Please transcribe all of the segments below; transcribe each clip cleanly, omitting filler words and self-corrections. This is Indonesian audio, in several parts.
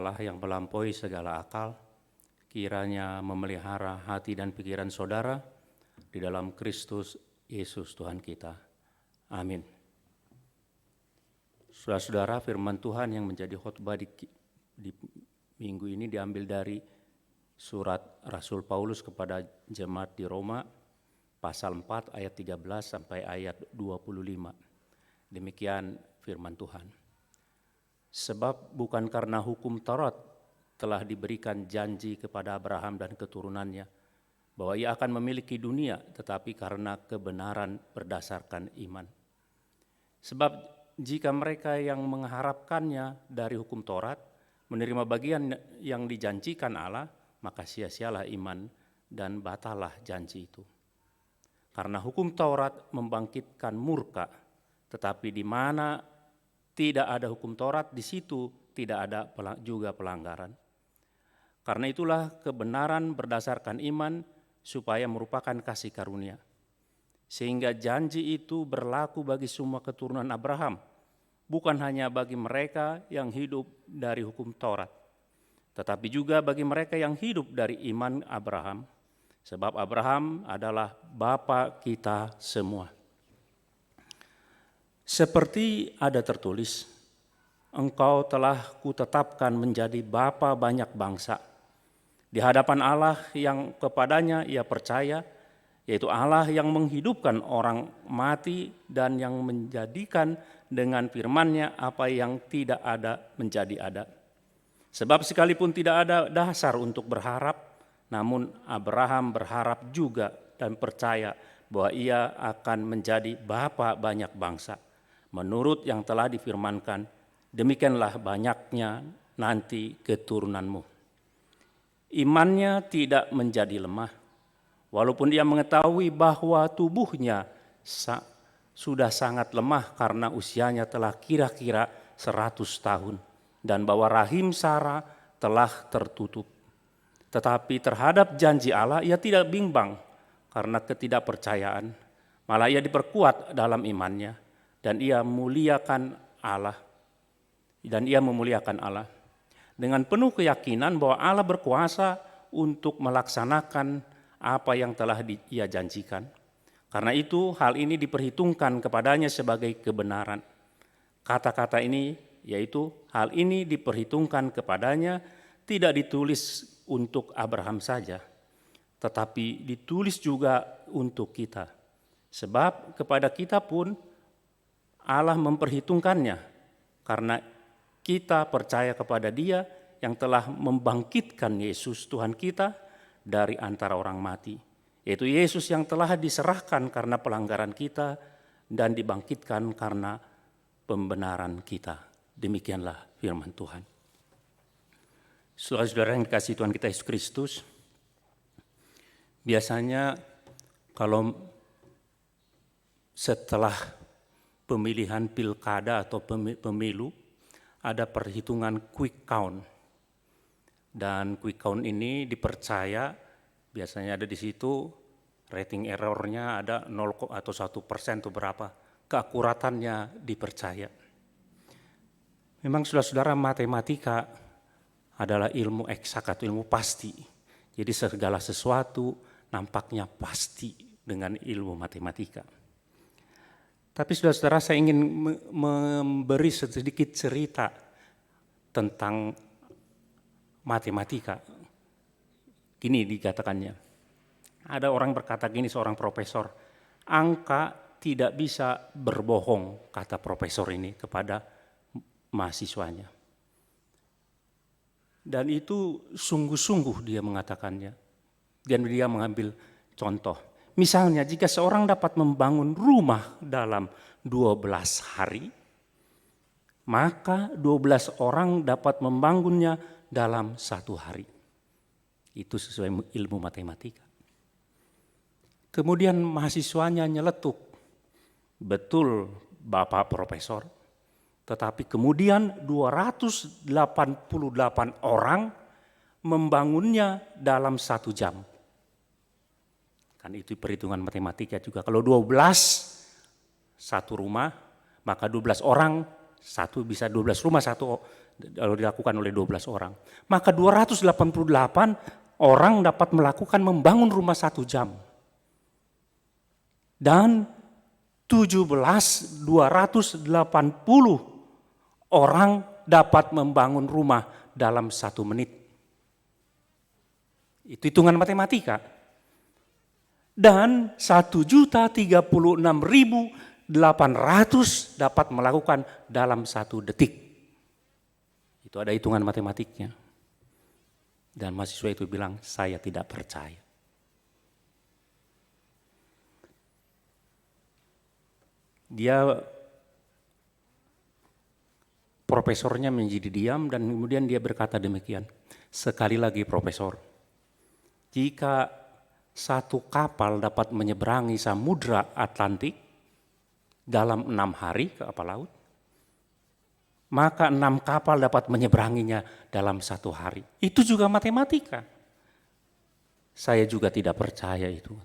Allah yang melampaui segala akal, kiranya memelihara hati dan pikiran saudara di dalam Kristus Yesus Tuhan kita. Amin. Saudara-saudara, firman Tuhan yang menjadi khotbah di minggu ini diambil dari surat Rasul Paulus kepada jemaat di Roma, pasal 4 ayat 13 sampai ayat 25. Demikian firman Tuhan. Sebab bukan karena hukum Taurat telah diberikan janji kepada Abraham dan keturunannya bahwa ia akan memiliki dunia, tetapi karena kebenaran berdasarkan iman. Sebab jika mereka yang mengharapkannya dari hukum Taurat menerima bagian yang dijanjikan Allah, maka sia-sialah iman dan batallah janji itu. Karena hukum Taurat membangkitkan murka, tetapi di mana tidak ada hukum Taurat, di situ tidak ada juga pelanggaran. Karena itulah kebenaran berdasarkan iman supaya merupakan kasih karunia. Sehingga janji itu berlaku bagi semua keturunan Abraham, bukan hanya bagi mereka yang hidup dari hukum Taurat, tetapi juga bagi mereka yang hidup dari iman Abraham, sebab Abraham adalah bapa kita semua. Seperti ada tertulis, engkau telah kutetapkan menjadi bapa banyak bangsa, di hadapan Allah yang kepadanya ia percaya, yaitu Allah yang menghidupkan orang mati dan yang menjadikan dengan firman-Nya apa yang tidak ada menjadi ada. Sebab sekalipun tidak ada dasar untuk berharap, namun Abraham berharap juga dan percaya bahwa ia akan menjadi bapa banyak bangsa. Menurut yang telah difirmankan, demikianlah banyaknya nanti keturunanmu. Imannya tidak menjadi lemah, walaupun ia mengetahui bahwa tubuhnya sudah sangat lemah karena usianya telah kira-kira 100 tahun dan bahwa rahim Sarah telah tertutup. Tetapi terhadap janji Allah ia tidak bimbang karena ketidakpercayaan, malah ia diperkuat dalam imannya dan ia memuliakan Allah dengan penuh keyakinan bahwa Allah berkuasa untuk melaksanakan apa yang telah ia janjikan. Karena itu hal ini diperhitungkan kepadanya sebagai kebenaran. Kata-kata ini yaitu hal ini diperhitungkan kepadanya tidak ditulis untuk Abraham saja, tetapi ditulis juga untuk kita. Sebab kepada kita pun Allah memperhitungkannya karena kita percaya kepada Dia yang telah membangkitkan Yesus Tuhan kita dari antara orang mati, yaitu Yesus yang telah diserahkan karena pelanggaran kita dan dibangkitkan karena pembenaran kita. Demikianlah firman Tuhan. Saudara-saudara yang dikasihi Tuhan kita Yesus Kristus, biasanya kalau setelah pemilihan pilkada atau pemilu, ada perhitungan quick count. Dan quick count ini dipercaya, biasanya ada di situ, rating errornya ada 0 atau 1% atau berapa, keakuratannya dipercaya. Memang saudara-saudara, matematika adalah ilmu eksak atau ilmu pasti. Jadi segala sesuatu nampaknya pasti dengan ilmu matematika. Tapi saudara-saudara, saya ingin memberi sedikit cerita tentang matematika. Gini dikatakannya, ada orang berkata gini, seorang profesor, angka tidak bisa berbohong, kata profesor ini kepada mahasiswanya. Dan itu sungguh-sungguh dia mengatakannya. Dan dia mengambil contoh. Misalnya jika seorang dapat membangun rumah dalam 12 hari, maka 12 orang dapat membangunnya dalam 1 hari. Itu sesuai ilmu matematika. Kemudian mahasiswanya nyeletuk, betul Bapak Profesor, tetapi kemudian 288 orang membangunnya dalam 1 jam. Kan itu perhitungan matematika juga. Kalau 12 satu rumah, maka 12 orang, bisa 12 rumah satu dilakukan oleh 12 orang. Maka 288 orang dapat melakukan membangun rumah 1 jam. Dan 280 orang dapat membangun rumah dalam 1 menit. Itu hitungan matematika. Dan 1.036.800 dapat melakukan dalam 1 detik. Itu ada hitungan matematiknya. Dan mahasiswa itu bilang, saya tidak percaya. Dia profesornya menjadi diam dan kemudian dia berkata demikian. Sekali lagi profesor, jika 1 kapal dapat menyeberangi Samudra Atlantik dalam 6 hari ke kapal laut, maka 6 kapal dapat menyeberanginya dalam 1 hari. Itu juga matematika. Saya juga tidak percaya itu.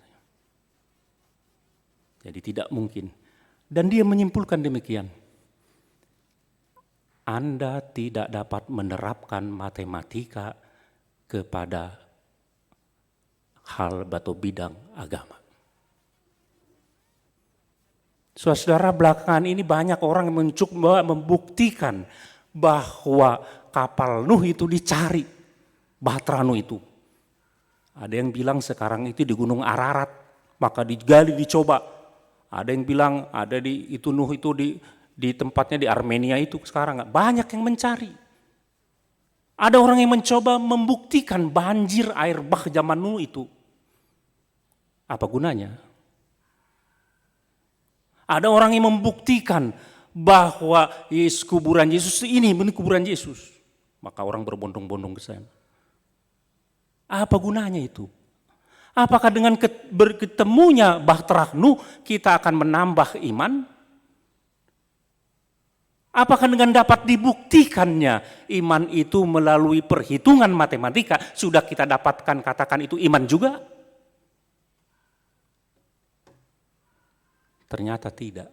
Jadi tidak mungkin. Dan dia menyimpulkan demikian. Anda tidak dapat menerapkan matematika kepada hal atau bidang agama. Saudara, belakangan ini banyak orang yang mencoba membuktikan bahwa kapal Nuh itu dicari, Bahtera Nuh itu. Ada yang bilang sekarang itu di Gunung Ararat, maka digali dicoba. Ada yang bilang ada di itu Nuh itu di tempatnya di Armenia itu sekarang. Banyak yang mencari. Ada orang yang mencoba membuktikan banjir air bah zaman Nuh itu. Apa gunanya? Ada orang yang membuktikan bahwa kuburan Yesus ini kuburan Yesus. Maka orang berbondong-bondong ke sana. Apa gunanya itu? Apakah dengan berketemunya Bahtera Nuh kita akan menambah iman? Apakah dengan dapat dibuktikannya iman itu melalui perhitungan matematika sudah kita dapatkan katakan itu iman juga? Ternyata tidak.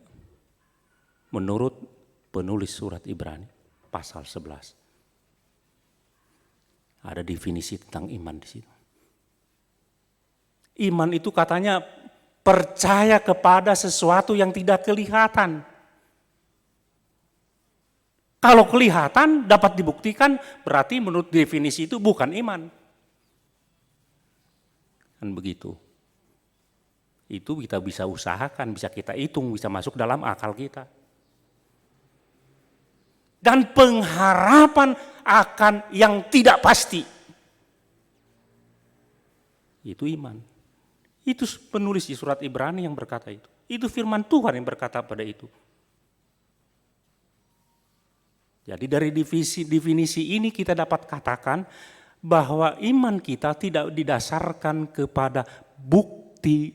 Menurut penulis surat Ibrani pasal 11. Ada definisi tentang iman di situ. Iman itu katanya percaya kepada sesuatu yang tidak kelihatan. Kalau kelihatan dapat dibuktikan berarti menurut definisi itu bukan iman. Kan begitu. Itu kita bisa usahakan, bisa kita hitung, bisa masuk dalam akal kita. Dan pengharapan akan yang tidak pasti. Itu iman. Itu penulis di surat Ibrani yang berkata itu. Itu firman Tuhan yang berkata pada itu. Jadi dari definisi ini kita dapat katakan bahwa iman kita tidak didasarkan kepada bukti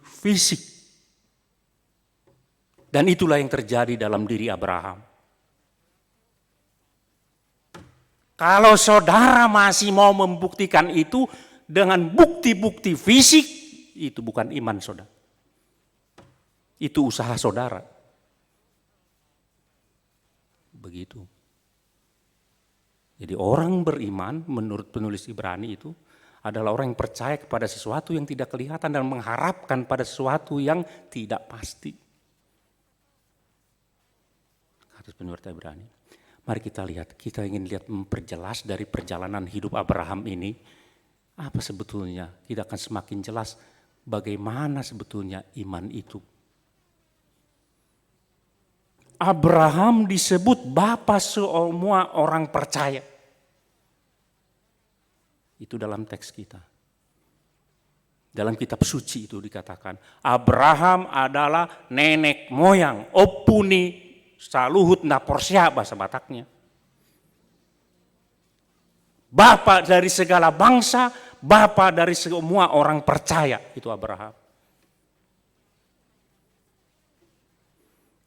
fisik. Dan itulah yang terjadi dalam diri Abraham. Kalau saudara masih mau membuktikan itu dengan bukti-bukti fisik, itu bukan iman saudara. Itu usaha saudara. Begitu. Jadi orang beriman menurut penulis Ibrani itu adalah orang yang percaya kepada sesuatu yang tidak kelihatan dan mengharapkan pada sesuatu yang tidak pasti. Kata penulis Ibrani. Mari kita lihat, kita ingin lihat memperjelas dari perjalanan hidup Abraham ini, apa sebetulnya, kita akan semakin jelas bagaimana sebetulnya iman itu. Abraham disebut bapa semua orang percaya. Itu dalam teks kita. Dalam kitab suci itu dikatakan, Abraham adalah nenek moyang, opuni saluhut naporsya bahasa Bataknya. Bapa dari segala bangsa, bapa dari semua orang percaya, itu Abraham.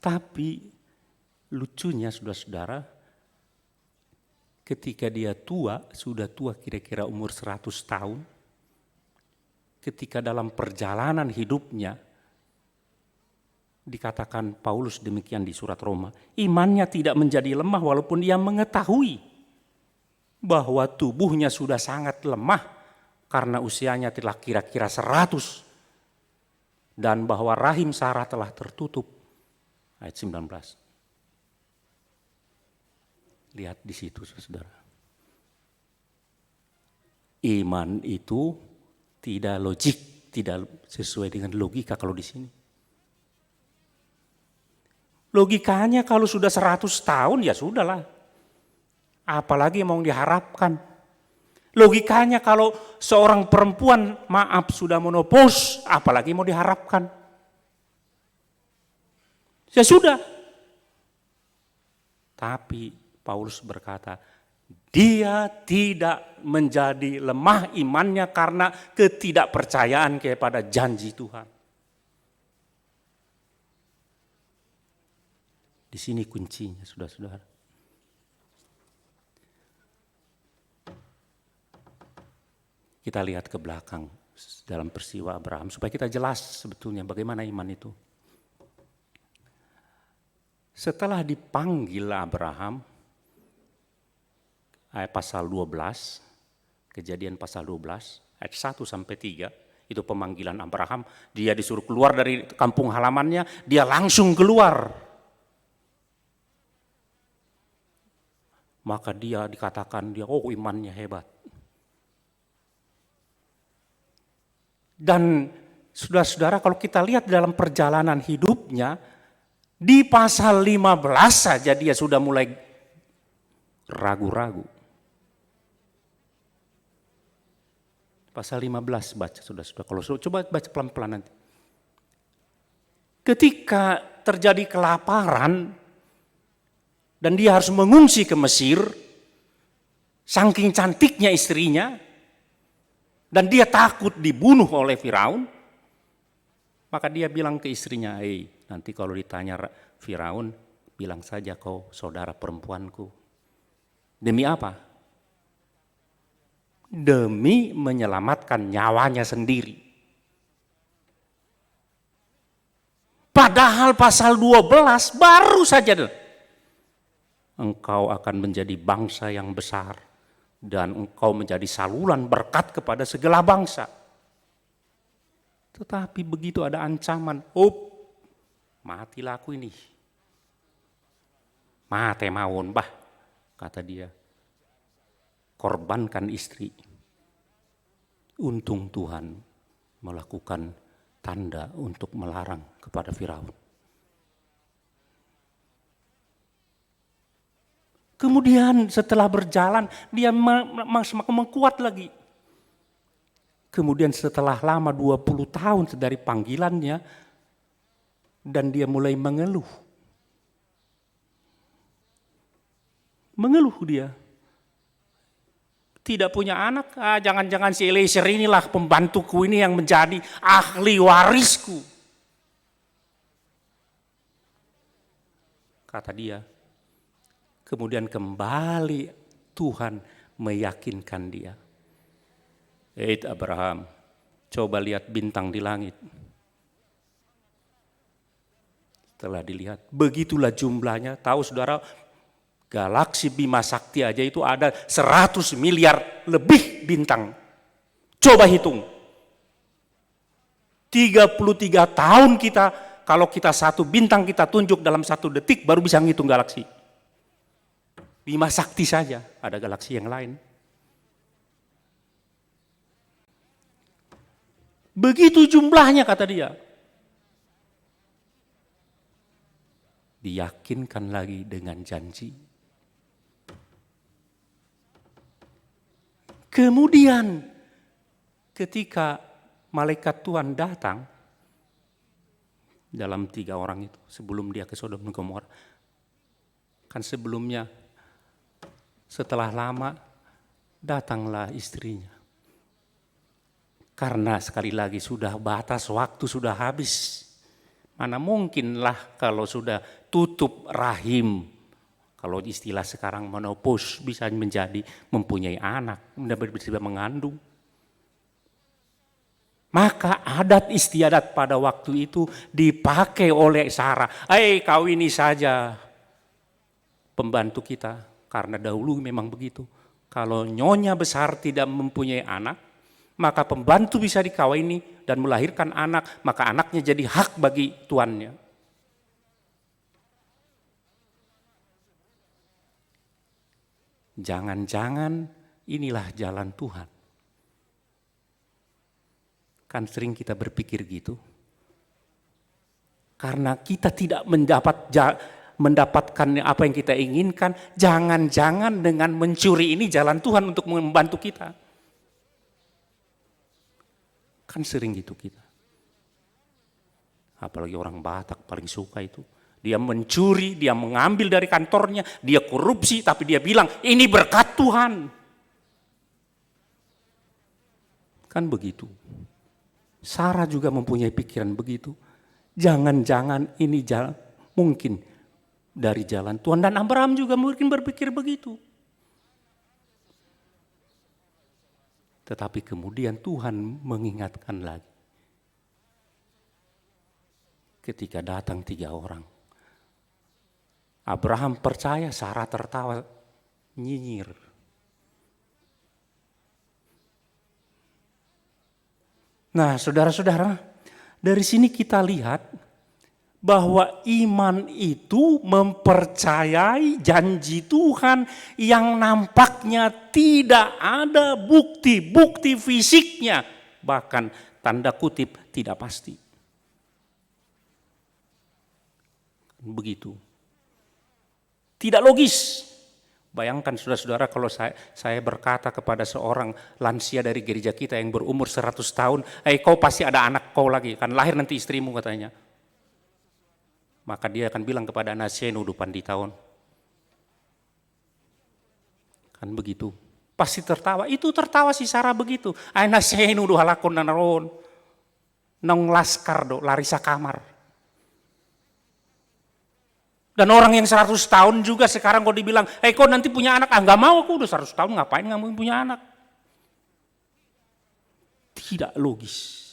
Tapi lucunya saudara-saudara, ketika dia tua, sudah tua kira-kira umur 100 tahun, ketika dalam perjalanan hidupnya, dikatakan Paulus demikian di surat Roma, imannya tidak menjadi lemah walaupun ia mengetahui bahwa tubuhnya sudah sangat lemah karena usianya telah kira-kira 100 dan bahwa rahim Sarah telah tertutup. Ayat 19. Lihat di situ, saudara. Iman itu tidak logik, tidak sesuai dengan logika kalau di sini. Logikanya kalau sudah 100 tahun ya sudahlah. Apalagi mau diharapkan. Logikanya kalau seorang perempuan sudah menopause, apalagi mau diharapkan. Ya sudah. Tapi Paulus berkata, dia tidak menjadi lemah imannya karena ketidakpercayaan kepada janji Tuhan. Di sini kuncinya, saudara-saudara. Kita lihat ke belakang dalam peristiwa Abraham supaya kita jelas sebetulnya bagaimana iman itu. Setelah dipanggil Abraham, ayat pasal 12, Kejadian pasal 12, ayat 1 sampai 3, itu pemanggilan Abraham. Dia disuruh keluar dari kampung halamannya, dia langsung keluar. Maka dia dikatakan imannya hebat. Dan saudara-saudara kalau kita lihat dalam perjalanan hidupnya, di pasal 15 saja dia sudah mulai ragu-ragu. Pasal 15 baca saudara-saudara, kalau coba baca pelan-pelan nanti. Ketika terjadi kelaparan, dan dia harus mengungsi ke Mesir, saking cantiknya istrinya, dan dia takut dibunuh oleh Firaun, maka dia bilang ke istrinya, nanti kalau ditanya Firaun, bilang saja kau saudara perempuanku. Demi apa? Demi menyelamatkan nyawanya sendiri. Padahal pasal 12 baru saja engkau akan menjadi bangsa yang besar dan engkau menjadi saluran berkat kepada segala bangsa. Tetapi begitu ada ancaman, matilah aku ini. Mate mawon bah, kata dia. Korbankan istri. Untung Tuhan melakukan tanda untuk melarang kepada Firaun. Kemudian setelah berjalan dia semakin menguat lagi. Kemudian setelah lama 20 tahun dari panggilannya dan dia mulai mengeluh. Mengeluh dia. Tidak punya anak, jangan-jangan si Eliezer inilah pembantuku ini yang menjadi ahli warisku. Kata dia. Kemudian kembali Tuhan meyakinkan dia. Abraham, coba lihat bintang di langit. Setelah dilihat, begitulah jumlahnya. Tahu saudara, galaksi Bima Sakti aja itu ada 100 miliar lebih bintang. Coba hitung. 33 tahun kita, kalau kita satu bintang kita tunjuk dalam 1 detik baru bisa ngitung galaksi. Bima Sakti saja, ada galaksi yang lain. Begitu jumlahnya kata dia. Diyakinkan lagi dengan janji. Kemudian ketika malaikat Tuhan datang, dalam 3 orang itu sebelum dia ke Sodom dan Gomora, kan sebelumnya setelah lama datanglah istrinya. Karena sekali lagi sudah batas waktu sudah habis. Mana mungkinlah kalau sudah tutup rahim. Kalau istilah sekarang menopause bisa menjadi mempunyai anak, bisa mengandung. Maka adat istiadat pada waktu itu dipakai oleh Sarah. Kawini saja pembantu kita. Karena dahulu memang begitu. Kalau nyonya besar tidak mempunyai anak, maka pembantu bisa dikawini dan melahirkan anak, maka anaknya jadi hak bagi tuannya. Jangan-jangan inilah jalan Tuhan. Kan sering kita berpikir gitu. Karena kita tidak mendapatkan apa yang kita inginkan, jangan-jangan dengan mencuri ini jalan Tuhan untuk membantu kita. Kan sering gitu kita. Apalagi orang Batak paling suka itu. Dia mencuri, dia mengambil dari kantornya, dia korupsi, tapi dia bilang ini berkat Tuhan. Kan begitu. Sarah juga mempunyai pikiran begitu. Jangan-jangan ini mungkin dari jalan Tuhan. Dan Abraham juga mungkin berpikir begitu. Tetapi kemudian Tuhan mengingatkan lagi. Ketika datang 3 orang. Abraham percaya, Sarah tertawa nyinyir. Nah, saudara-saudara, dari sini kita lihat bahwa iman itu mempercayai janji Tuhan yang nampaknya tidak ada bukti-bukti fisiknya, bahkan tanda kutip tidak pasti. Begitu. Tidak logis. Bayangkan saudara-saudara kalau saya berkata kepada seorang lansia dari gereja kita yang berumur 100 tahun, kau pasti ada anak kau lagi, kan lahir nanti istrimu katanya. Maka dia akan bilang kepada anak senu dupan di tahun. Kan begitu. Pasti tertawa, itu tertawa si Sarah begitu. Anak senu duhalakon nanaron. Nong laskar do, larisa kamar. Dan orang yang 100 tahun juga sekarang kau dibilang, kau nanti punya anak. Enggak mau, aku udah 100 tahun ngapain nggak mau punya anak. Tidak logis.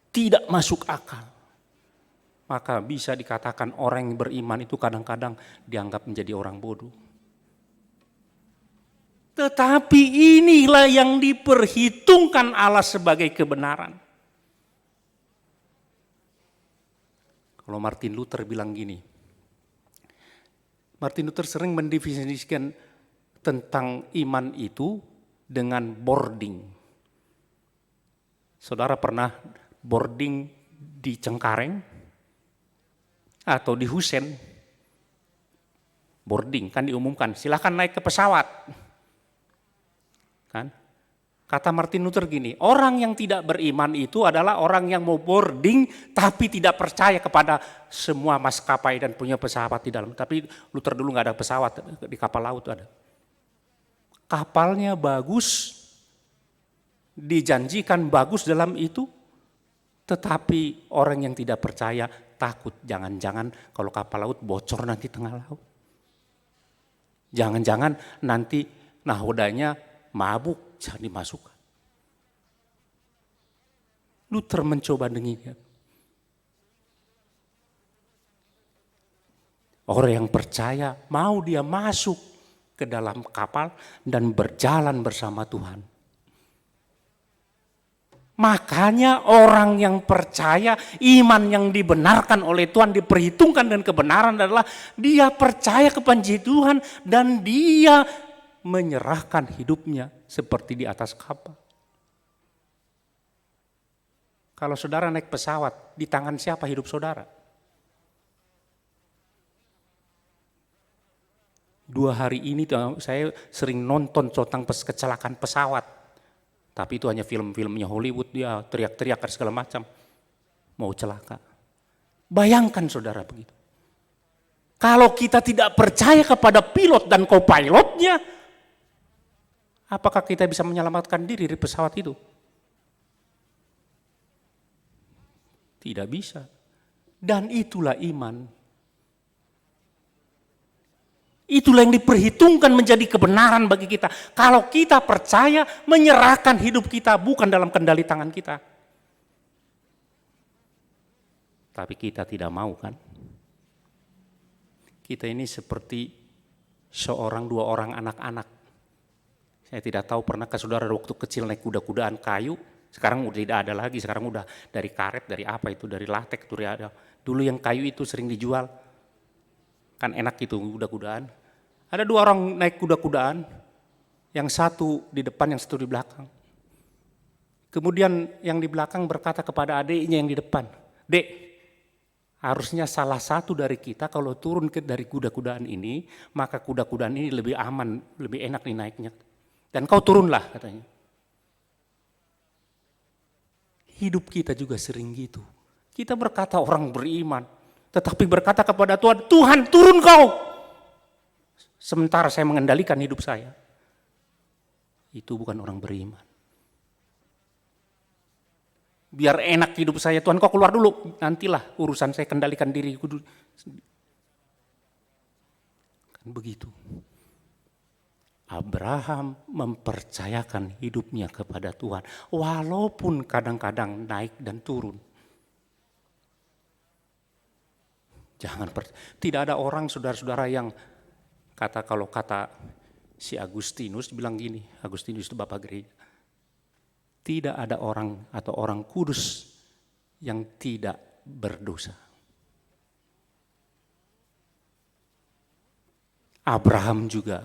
Tidak masuk akal. Maka bisa dikatakan orang yang beriman itu kadang-kadang dianggap menjadi orang bodoh. Tetapi inilah yang diperhitungkan Allah sebagai kebenaran. Kalau Martin Luther bilang gini, Martin Luther sering mendefinisikan tentang iman itu dengan boarding. Saudara pernah boarding di Cengkareng atau di Husen? Boarding kan diumumkan, silakan naik ke pesawat. Kan? Kata Martin Luther gini, orang yang tidak beriman itu adalah orang yang mau boarding tapi tidak percaya kepada semua maskapai dan punya pesawat di dalam. Tapi Luther dulu nggak ada pesawat, di kapal laut ada. Kapalnya bagus, dijanjikan bagus dalam itu, tetapi orang yang tidak percaya takut. Jangan-jangan kalau kapal laut bocor nanti tengah laut. Jangan-jangan nanti nahodanya mabuk. Jangan dimasukkan. Luther mencoba demikian. Orang yang percaya mau dia masuk ke dalam kapal dan berjalan bersama Tuhan. Makanya orang yang percaya, iman yang dibenarkan oleh Tuhan, diperhitungkan dan kebenaran adalah dia percaya kepada Tuhan dan dia menyerahkan hidupnya seperti di atas kapal. Kalau saudara naik pesawat, di tangan siapa hidup saudara? 2 hari ini saya sering nonton tentang kecelakaan pesawat. Tapi itu hanya film-filmnya Hollywood, dia teriak-teriak segala macam. Mau celaka. Bayangkan saudara begitu. Kalau kita tidak percaya kepada pilot dan co-pilotnya, apakah kita bisa menyelamatkan diri dari pesawat itu? Tidak bisa. Dan itulah iman. Itulah yang diperhitungkan menjadi kebenaran bagi kita. Kalau kita percaya, menyerahkan hidup kita bukan dalam kendali tangan kita. Tapi kita tidak mau kan? Kita ini seperti seorang dua orang anak-anak. Saya tidak tahu pernahkah saudara waktu kecil naik kuda-kudaan kayu, sekarang udah tidak ada lagi, sekarang udah dari karet, dari apa itu, dari latek itu ada. Dulu yang kayu itu sering dijual, kan enak gitu kuda-kudaan. Ada dua orang naik kuda-kudaan, yang satu di depan, yang satu di belakang. Kemudian yang di belakang berkata kepada adiknya yang di depan, "Dek, harusnya salah satu dari kita kalau turun dari kuda-kudaan ini, maka kuda-kudaan ini lebih aman, lebih enak dinaiknya. Dan kau turunlah," katanya. Hidup kita juga sering gitu. Kita berkata orang beriman, tetapi berkata kepada Tuhan, "Tuhan, turun kau." Sementara saya mengendalikan hidup saya. Itu bukan orang beriman. Biar enak hidup saya, Tuhan kau keluar dulu, nantilah urusan saya kendalikan diriku dulu. Kan begitu. Abraham mempercayakan hidupnya kepada Tuhan, walaupun kadang-kadang naik dan turun. Tidak ada orang saudara-saudara yang kalau kata si Agustinus bilang gini, Agustinus itu Bapak Gereja, tidak ada orang atau orang kudus yang tidak berdosa. Abraham juga,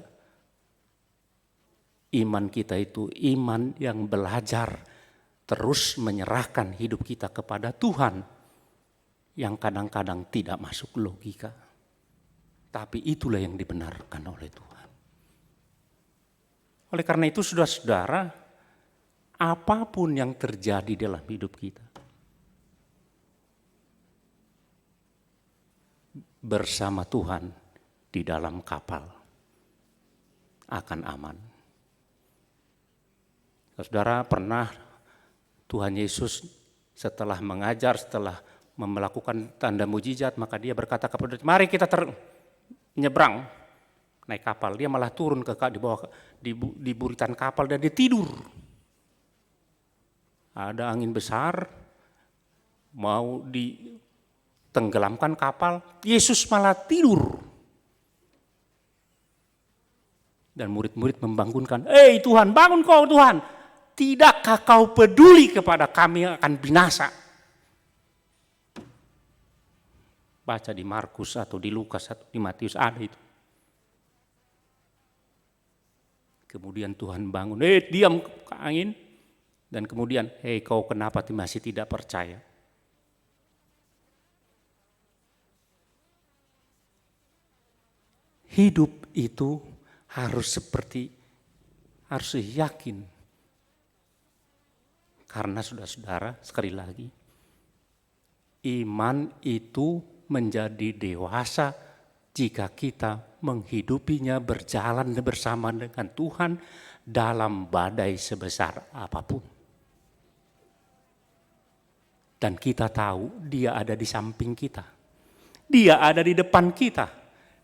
iman kita itu iman yang belajar terus menyerahkan hidup kita kepada Tuhan, yang kadang-kadang tidak masuk logika. Tapi itulah yang dibenarkan oleh Tuhan. Oleh karena itu saudara-saudara, apapun yang terjadi dalam hidup kita, bersama Tuhan di dalam kapal akan aman. Saudara, pernah Tuhan Yesus setelah mengajar, setelah melakukan tanda mujizat, maka dia berkata kepada, "Mari kita nyebrang naik kapal." Dia malah turun di bawah di buritan kapal dan dia tidur. Ada angin besar mau ditenggelamkan kapal, Yesus malah tidur. Dan murid-murid membangunkan, "Hei Tuhan, bangun kau Tuhan. Tidakkah kau peduli kepada kami yang akan binasa?" Baca di Markus atau di Lukas atau di Matius ada itu. Kemudian Tuhan bangun, diam angin. Dan kemudian, "Hei kau kenapa masih tidak percaya?" Hidup itu harus yakin. Karena saudara-saudara, sekali lagi, iman itu menjadi dewasa jika kita menghidupinya berjalan bersama dengan Tuhan dalam badai sebesar apapun. Dan kita tahu Dia ada di samping kita. Dia ada di depan kita.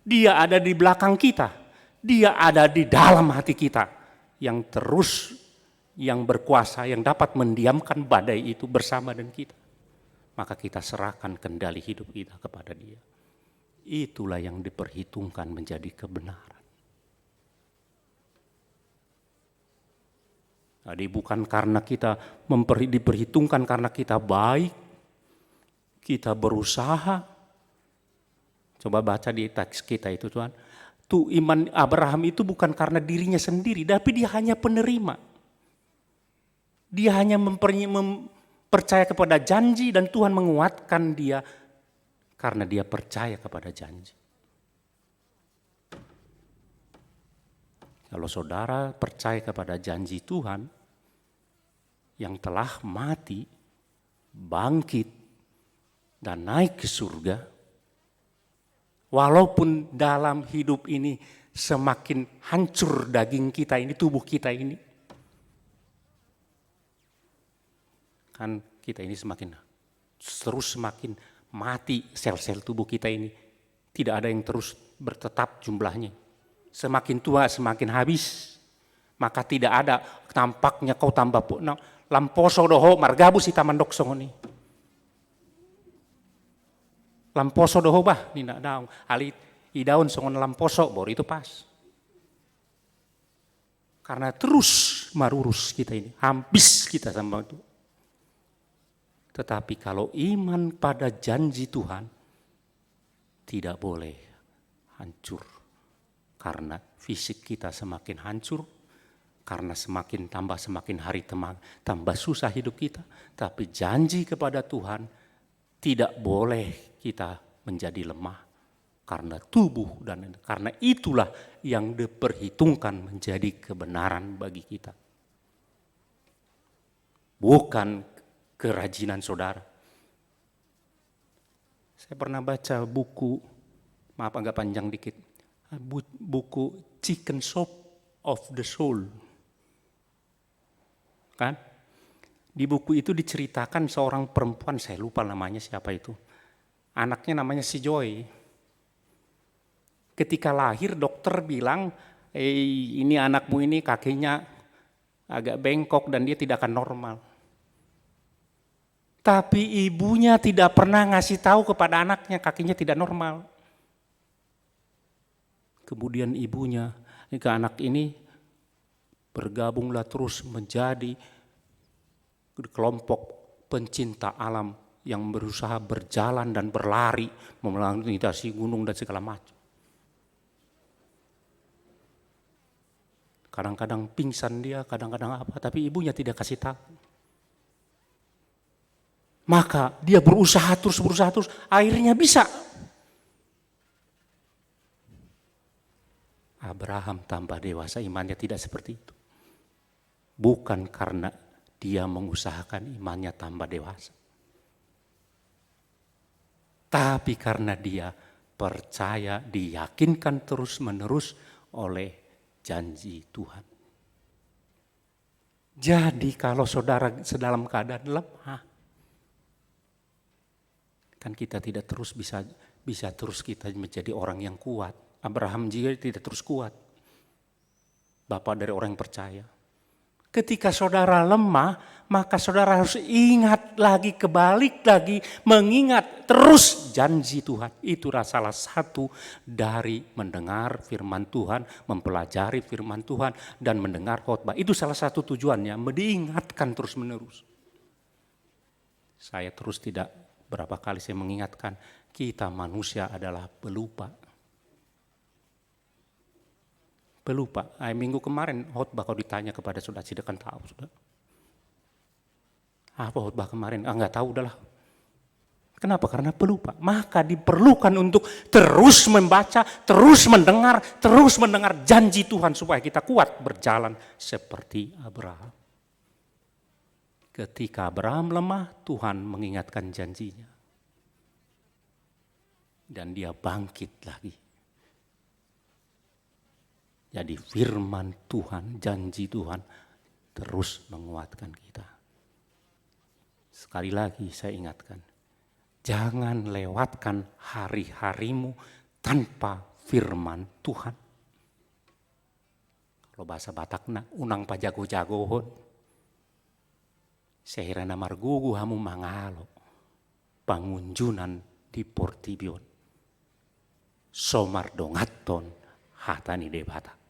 Dia ada di belakang kita. Dia ada di dalam hati kita yang berkuasa, yang dapat mendiamkan badai itu bersama dengan kita. Maka kita serahkan kendali hidup kita kepada Dia. Itulah yang diperhitungkan menjadi kebenaran. Jadi bukan karena kita diperhitungkan karena kita baik, kita berusaha. Coba baca di teks kita itu Tuhan. Tuh iman Abraham itu bukan karena dirinya sendiri, tapi dia hanya penerima. Dia hanya percaya kepada janji dan Tuhan menguatkan dia karena dia percaya kepada janji. Kalau saudara percaya kepada janji Tuhan yang telah mati, bangkit, dan naik ke surga, walaupun dalam hidup ini semakin hancur daging kita ini, tubuh kita ini, kan kita ini semakin mati sel-sel tubuh kita ini. Tidak ada yang terus bertetap jumlahnya. Semakin tua semakin habis. Maka tidak ada tampaknya kau tambah lamposo doho margabus ita mandok songoni. Lamposo doho bah nina daun. Ali idaun songon lamposo baru itu pas. Karena terus marurus kita ini. Habis kita sama itu. Tetapi kalau iman pada janji Tuhan tidak boleh hancur. Karena fisik kita semakin hancur. Karena semakin hari tambah susah hidup kita. Tapi janji kepada Tuhan tidak boleh kita menjadi lemah. Karena tubuh dan karena itulah yang diperhitungkan menjadi kebenaran bagi kita. Bukan kerajinan saudara. Saya pernah baca buku, maaf agak panjang dikit, buku Chicken Soup of the Soul. Kan? Di buku itu diceritakan seorang perempuan, saya lupa namanya siapa itu. Anaknya namanya si Joy. Ketika lahir dokter bilang, ini anakmu ini kakinya agak bengkok dan dia tidak akan normal. Tapi ibunya tidak pernah ngasih tahu kepada anaknya kakinya tidak normal. Kemudian ibunya ke anak ini bergabunglah terus menjadi kelompok pencinta alam yang berusaha berjalan dan berlari melintasi gunung dan segala macam. Kadang-kadang pingsan dia, kadang-kadang apa, tapi ibunya tidak kasih tahu. Maka dia berusaha terus, akhirnya bisa. Abraham tambah dewasa, imannya tidak seperti itu. Bukan karena dia mengusahakan imannya tambah dewasa. Tapi karena dia percaya, diyakinkan terus-menerus oleh janji Tuhan. Jadi kalau saudara sedalam keadaan lemah, kan kita tidak terus bisa terus kita menjadi orang yang kuat. Abraham juga tidak terus kuat. Bapak dari orang yang percaya. Ketika saudara lemah, maka saudara harus ingat lagi, kebalik lagi, mengingat terus janji Tuhan. Itulah salah satu dari mendengar firman Tuhan, mempelajari firman Tuhan, dan mendengar khotbah. Itu salah satu tujuannya, diingatkan terus menerus. Saya terus tidak, berapa kali saya mengingatkan, kita manusia adalah pelupa. Pelupa. Minggu kemarin khotbah kalau ditanya kepada saudara, tidak akan tahu sudah. Apa khotbah kemarin? Enggak tahu udahlah. Kenapa? Karena pelupa. Maka diperlukan untuk terus membaca, terus mendengar janji Tuhan supaya kita kuat berjalan seperti Abraham. Ketika Abraham lemah, Tuhan mengingatkan janjinya. Dan dia bangkit lagi. Jadi firman Tuhan, janji Tuhan terus menguatkan kita. Sekali lagi saya ingatkan, jangan lewatkan hari-harimu tanpa firman Tuhan. Kalau bahasa Batakna, unang pajago-jagohon. Sehirana margugu hamu mangalo, pangunjunan di Portibion. Somar dongaton hatani debata.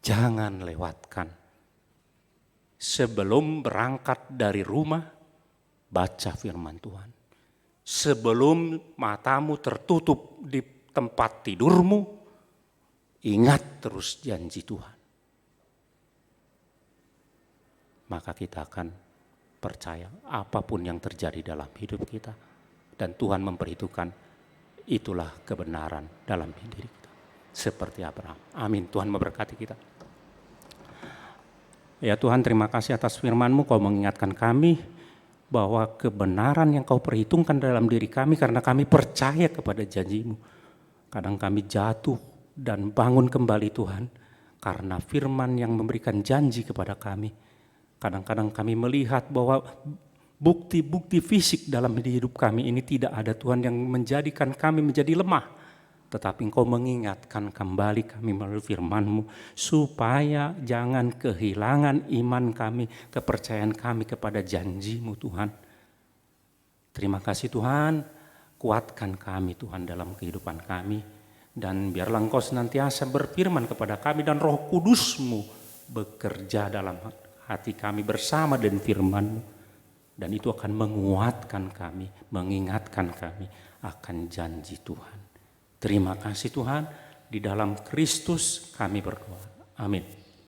Jangan lewatkan. Sebelum berangkat dari rumah, baca firman Tuhan. Sebelum matamu tertutup di tempat tidurmu, ingat terus janji Tuhan. Maka kita akan percaya apapun yang terjadi dalam hidup kita. Dan Tuhan memperhitungkan itulah kebenaran dalam diri kita. Seperti Abraham. Amin. Tuhan memberkati kita. Ya Tuhan, terima kasih atas firman-Mu. Kau mengingatkan kami bahwa kebenaran yang Kau perhitungkan dalam diri kami karena kami percaya kepada janji-Mu. Kadang kami jatuh dan bangun kembali Tuhan karena firman yang memberikan janji kepada kami. Kadang-kadang kami melihat bahwa bukti-bukti fisik dalam hidup kami ini tidak ada Tuhan yang menjadikan kami menjadi lemah. Tetapi Engkau mengingatkan kembali kami melalui firman-Mu, supaya jangan kehilangan iman kami, kepercayaan kami kepada janji-Mu Tuhan. Terima kasih Tuhan, kuatkan kami Tuhan dalam kehidupan kami. Dan biarlah Engkau senantiasa berfirman kepada kami dan Roh Kudus-Mu bekerja dalam hati kami bersama dengan firman-Mu. Dan itu akan menguatkan kami, mengingatkan kami akan janji Tuhan. Terima kasih Tuhan, di dalam Kristus kami berdoa. Amin.